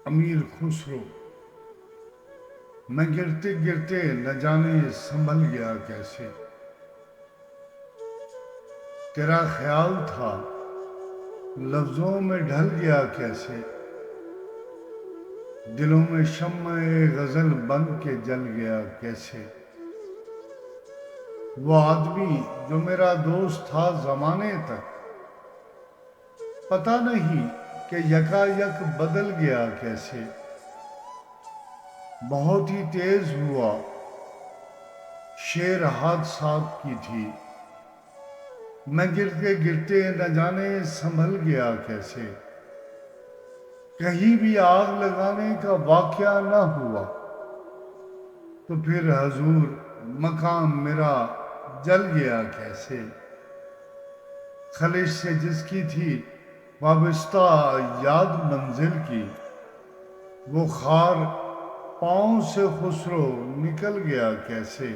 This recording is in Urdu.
امیر خسرو، میں گرتے گرتے نہ جانے سنبھل گیا کیسے، تیرا خیال تھا لفظوں میں ڈھل گیا کیسے، دلوں میں شمع غزل بن کے جل گیا کیسے، وہ آدمی جو میرا دوست تھا زمانے تک، پتہ نہیں کہ یکا یک بدل گیا کیسے، بہت ہی تیز ہوا شیر حادثات کی تھی، میں گرتے گرتے نہ جانے سنبھل گیا کیسے، کہیں بھی آگ لگانے کا واقعہ نہ ہوا تو پھر حضور مقام میرا جل گیا کیسے، خلش سے جس کی تھی وابستہ یاد منزل کی، وہ خار پاؤں سے خسرو نکل گیا کیسے،